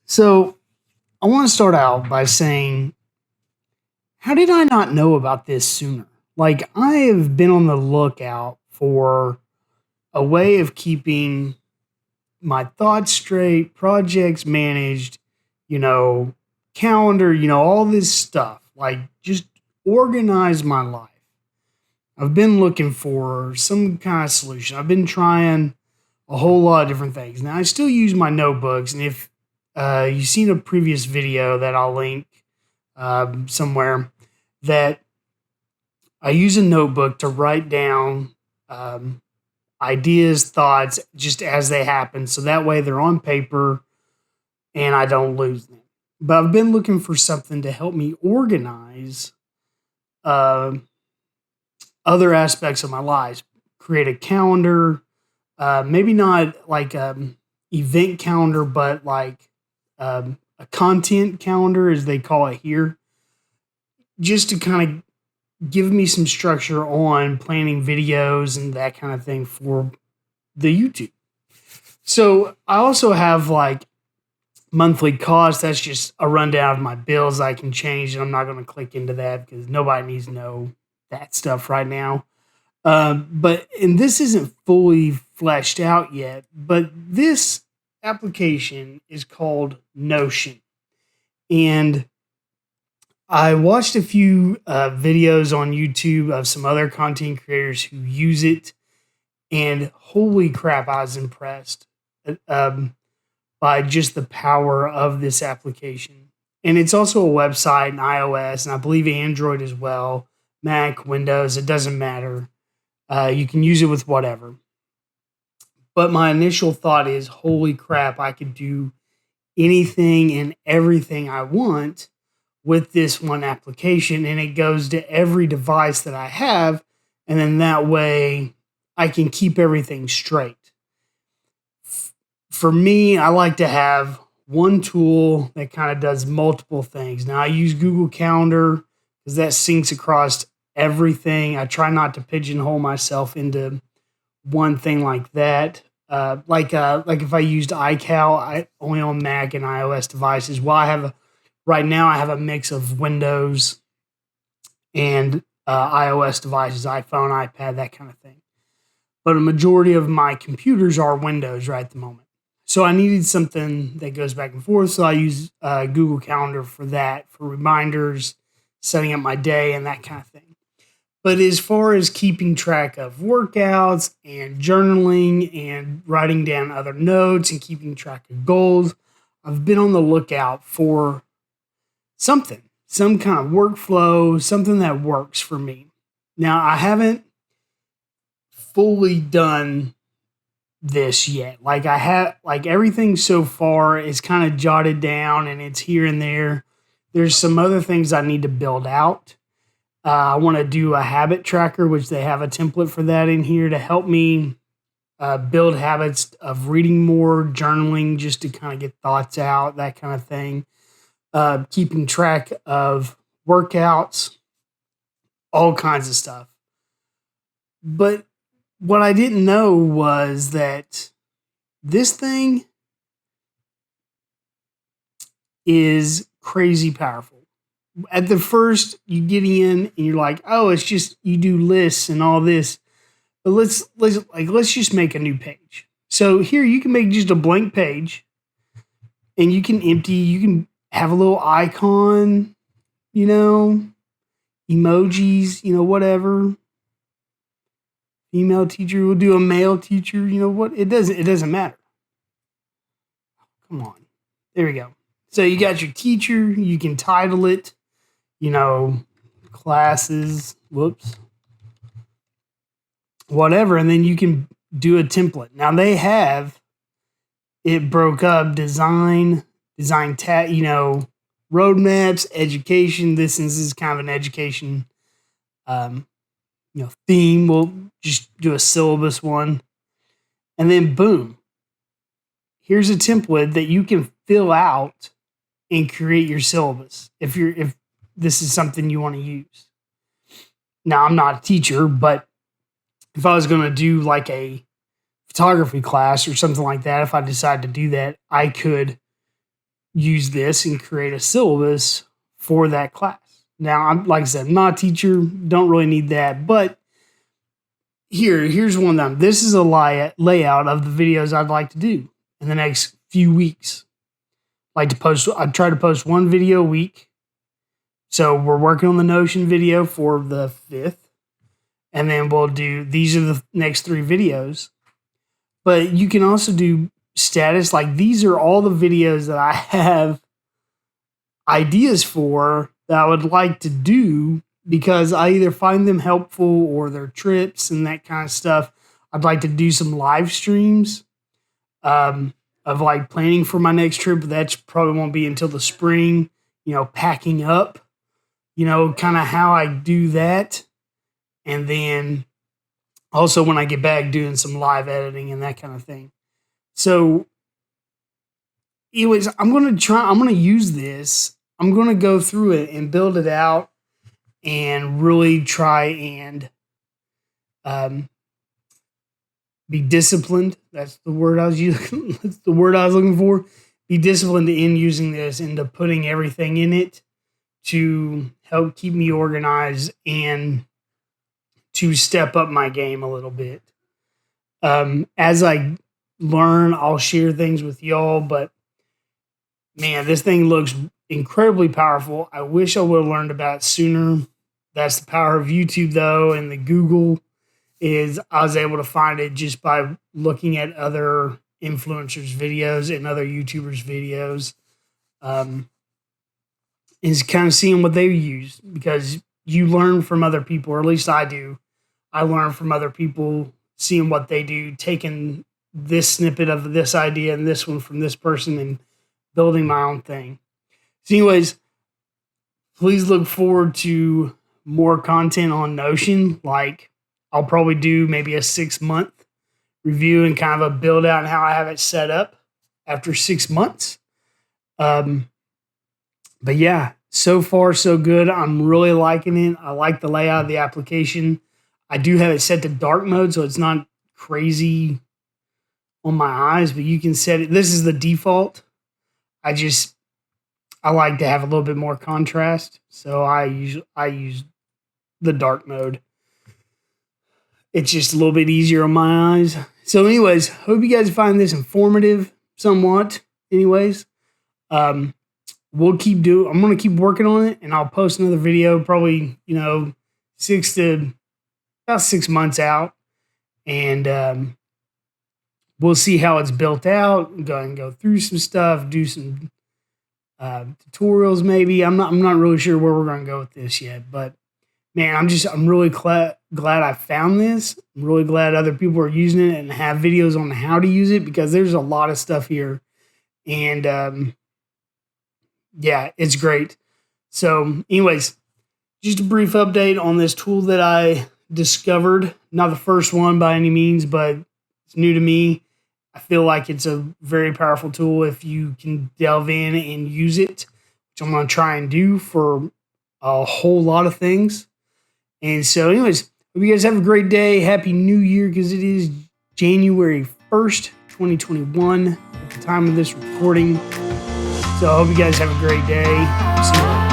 So I want to start out by saying, how did I not know about this sooner? Like, I have been on the lookout for a way of keeping my thoughts straight, projects managed, you know, calendar, all this stuff. Like, just organize my life. I've been looking for some kind of solution. I've been trying a whole lot of different things. Now, I still use my notebooks, and if you've seen a previous video that I'll link somewhere, that I use a notebook to write down um, ideas, thoughts, just as they happen, so that way they're on paper and I don't lose them. But I've been looking for something to help me organize uh, other aspects of my lives, create a calendar, maybe not like event calendar, but like a content calendar, as they call it here, just to kind of give me some structure on planning videos and that kind of thing for the YouTube. So I also have like monthly costs. That's just a rundown of my bills I can change, and I'm not going to click into that because nobody needs to know that stuff right now. And this isn't fully fleshed out yet, but this application is called Notion. And I watched a few videos on YouTube of some other content creators who use it, and holy crap, I was impressed by just the power of this application. And it's also a website and iOS, and I believe Android as well, Mac, Windows, it doesn't matter. You can use it with whatever. But my initial thought is, holy crap, I could do anything and everything I want with this one application, and it goes to every device that I have. And then that way I can keep everything straight. For me, I like to have one tool that kind of does multiple things. Now, I use Google Calendar because that syncs across everything. I try not to pigeonhole myself into one thing like that. Like if I used iCal, I only on Mac and iOS devices. Well, right now I have a mix of Windows and iOS devices, iPhone, iPad, that kind of thing. But a majority of my computers are Windows right at the moment. So I needed something that goes back and forth. So I use Google Calendar for that, for reminders, setting up my day, and that kind of thing. But as far as keeping track of workouts and journaling and writing down other notes and keeping track of goals, I've been on the lookout for something, some kind of workflow, something that works for me. Now, I haven't fully done this yet. Like everything so far is kind of jotted down and it's here and there. There's some other things I need to build out. I want to do a habit tracker, which they have a template for that in here to help me build habits of reading more, journaling, just to kind of get thoughts out, that kind of thing. Keeping track of workouts, all kinds of stuff. But what I didn't know was that this thing is crazy powerful. At the first, you get in and you're like, oh, it's just you do lists and all this. But let's just make a new page. So here you can make just a blank page, and you can have a little icon, emojis, whatever. Female teacher will do a male teacher, what? It doesn't matter. Come on. There we go. So you got your teacher, you can title it, classes, whatever, and then you can do a template. Now they have it broke up design roadmaps, education. This is kind of an education theme. We'll just do a syllabus one. And then boom. Here's a template that you can fill out and create your syllabus if this is something you want to use. Now, I'm not a teacher, but if I was going to do like a photography class or something like that, if I decide to do that, I could use this and create a syllabus for that class. Now, like I said, I'm not a teacher, don't really need that, but here's one of them. This is a layout of the videos I'd like to do in the next few weeks. I'd try to post one video a week. So we're working on the Notion video for the 5th. And then we'll do, these are the next 3 videos. But you can also do status. Like, these are all the videos that I have ideas for that I would like to do because I either find them helpful or their trips and that kind of stuff. I'd like to do some live streams of like planning for my next trip. That probably won't be until the spring, packing up, kind of how I do that. And then also when I get back, doing some live editing and that kind of thing. So anyways, I'm going to use this. I'm going to go through it and build it out and really try and be disciplined. That's the word I was using. That's the word I was looking for. Be disciplined in using this and to putting everything in it to help keep me organized and to step up my game a little bit. As I learn, I'll share things with y'all, but man, this thing looks incredibly powerful. I wish I would have learned about it sooner. That's the power of YouTube, though, and the Google is I was able to find it just by looking at other influencers' videos and other YouTubers' videos, is kind of seeing what they use, because you learn from other people, or at least I do. I learn from other people, seeing what they do, taking this snippet of this idea and this one from this person and building my own thing. So anyways, please look forward to more content on Notion. Like, I'll probably do maybe a 6-month review and kind of a build out and how I have it set up after 6 months. But yeah, so far so good. I'm really liking it. I like the layout of the application. I do have it set to dark mode, so it's not crazy on my eyes, but you can set it. This is the default. I like to have a little bit more contrast, so I use the dark mode. It's just a little bit easier on my eyes. So anyways, hope you guys find this informative somewhat. Anyways, I'm going to keep working on it, and I'll post another video probably, about 6 months out, and we'll see how it's built out. Go through some stuff, do some tutorials maybe. I'm not really sure where we're going to go with this yet, but man, I'm really glad I found this. I'm really glad other people are using it and have videos on how to use it, because there's a lot of stuff here, and yeah, it's great. So anyways, just a brief update on this tool that I discovered. Not the first one by any means, but it's new to me. I feel like it's a very powerful tool if you can delve in and use it, which I'm going to try and do for a whole lot of things. And so anyways, hope you guys have a great day. Happy New Year, because it is January 1st, 2021 at the time of this recording. So I hope you guys have a great day. See you later.